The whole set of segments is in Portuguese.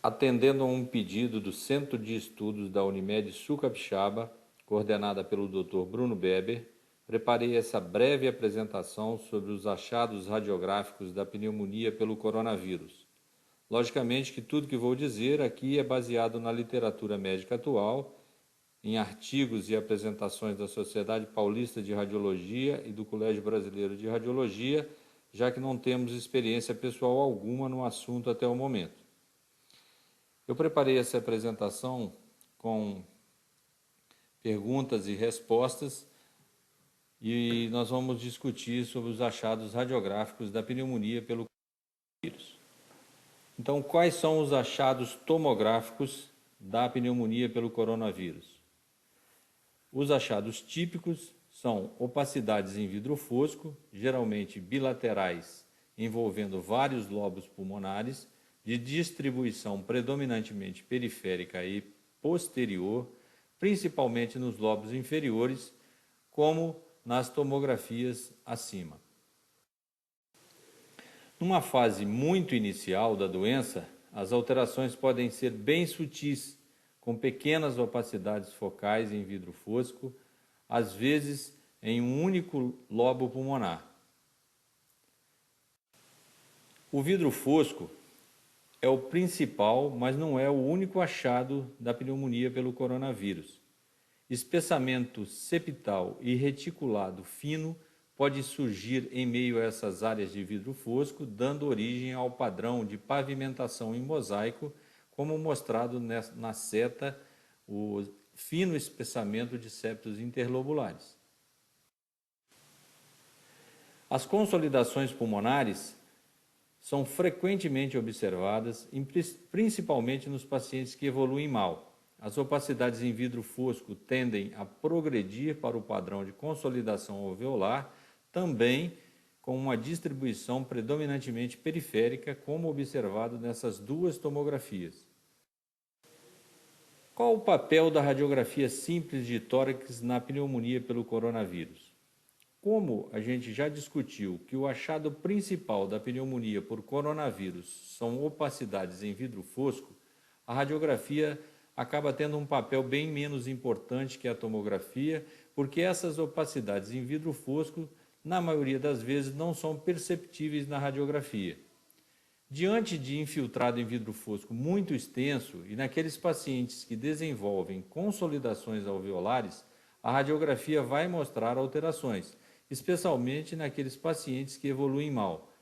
Atendendo a um pedido do Centro de Estudos da Unimed Sul-Capixaba, coordenada pelo Dr. Bruno Beber, preparei essa breve apresentação sobre os achados radiográficos da pneumonia pelo coronavírus. Logicamente que tudo que vou dizer aqui é baseado na literatura médica atual, em artigos e apresentações da Sociedade Paulista de Radiologia e do Colégio Brasileiro de Radiologia, já que não temos experiência pessoal alguma no assunto até o momento. Eu preparei essa apresentação com perguntas e respostas e nós vamos discutir sobre os achados radiográficos da pneumonia pelo vírus. Então, quais são os achados tomográficos da pneumonia pelo coronavírus? Os achados típicos são opacidades em vidro fosco, geralmente bilaterais, envolvendo vários lobos pulmonares, de distribuição predominantemente periférica e posterior, principalmente nos lobos inferiores, como nas tomografias acima. Numa fase muito inicial da doença, as alterações podem ser bem sutis, com pequenas opacidades focais em vidro fosco, às vezes em um único lobo pulmonar. O vidro fosco é o principal, mas não é o único achado da pneumonia pelo coronavírus. Espessamento septal e reticulado fino pode surgir em meio a essas áreas de vidro fosco, dando origem ao padrão de pavimentação em mosaico, como mostrado na seta, o fino espessamento de septos interlobulares. As consolidações pulmonares são frequentemente observadas, principalmente nos pacientes que evoluem mal. As opacidades em vidro fosco tendem a progredir para o padrão de consolidação alveolar, também com uma distribuição predominantemente periférica, como observado nessas duas tomografias. Qual o papel da radiografia simples de tórax na pneumonia pelo coronavírus? Como a gente já discutiu que o achado principal da pneumonia por coronavírus são opacidades em vidro fosco, a radiografia acaba tendo um papel bem menos importante que a tomografia, porque essas opacidades em vidro fosco, na maioria das vezes, não são perceptíveis na radiografia. Diante de infiltrado em vidro fosco muito extenso e naqueles pacientes que desenvolvem consolidações alveolares, a radiografia vai mostrar alterações, especialmente naqueles pacientes que evoluem mal.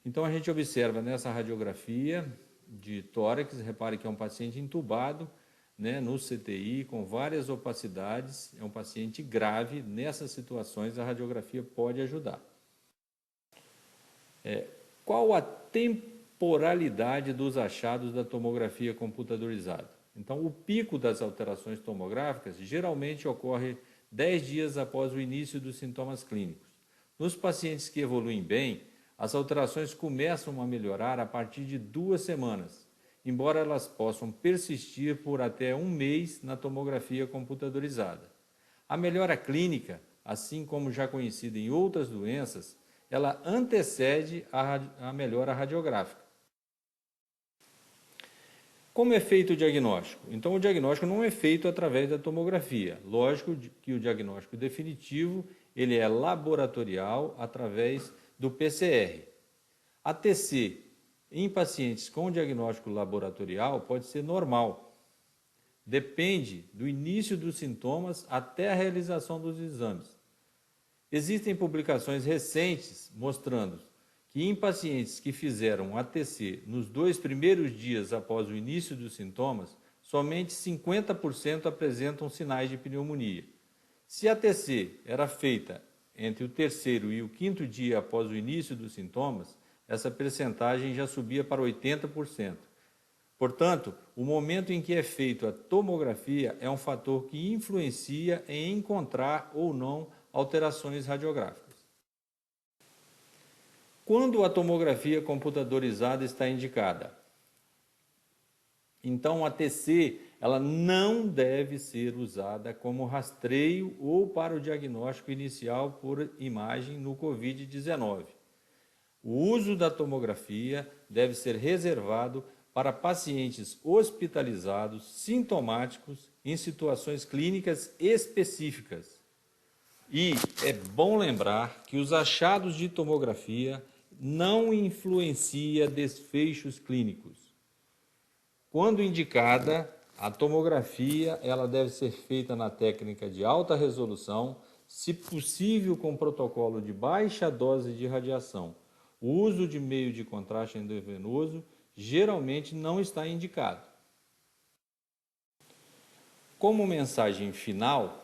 Então, a gente observa nessa radiografia de tórax, repare que é um paciente entubado, no CTI, com várias opacidades, é um paciente grave. Nessas situações, a radiografia pode ajudar. Qual a temporalidade dos achados da tomografia computadorizada? Então, o pico das alterações tomográficas geralmente ocorre 10 dias após o início dos sintomas clínicos. Nos pacientes que evoluem bem, as alterações começam a melhorar a partir de 2 semanas, embora elas possam persistir por até 1 mês na tomografia computadorizada. A melhora clínica, assim como já conhecida em outras doenças, ela antecede a melhora radiográfica. Como é feito o diagnóstico? Então, o diagnóstico não é feito através da tomografia. Lógico que o diagnóstico definitivo ele é laboratorial através do PCR. A TC em pacientes com diagnóstico laboratorial pode ser normal. Depende do início dos sintomas até a realização dos exames. Existem publicações recentes mostrando que em pacientes que fizeram ATC nos 2 primeiros dias após o início dos sintomas, somente 50% apresentam sinais de pneumonia. Se a ATC era feita entre o 3º e o 5º dia após o início dos sintomas, essa percentagem já subia para 80%. Portanto, o momento em que é feita a tomografia é um fator que influencia em encontrar ou não alterações radiográficas. Quando a tomografia computadorizada está indicada? Então, a TC ela não deve ser usada como rastreio ou para o diagnóstico inicial por imagem no COVID-19. O uso da tomografia deve ser reservado para pacientes hospitalizados sintomáticos em situações clínicas específicas. E é bom lembrar que os achados de tomografia não influenciam desfechos clínicos. Quando indicada, a tomografia ela deve ser feita na técnica de alta resolução, se possível com protocolo de baixa dose de radiação. O uso de meio de contraste endovenoso geralmente não está indicado. Como mensagem final,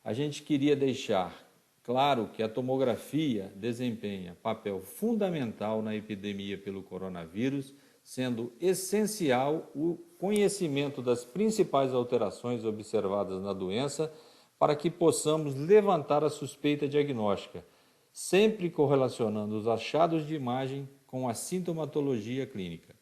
a gente queria deixar claro que a tomografia desempenha papel fundamental na epidemia pelo coronavírus, sendo essencial o conhecimento das principais alterações observadas na doença para que possamos levantar a suspeita diagnóstica, sempre correlacionando os achados de imagem com a sintomatologia clínica.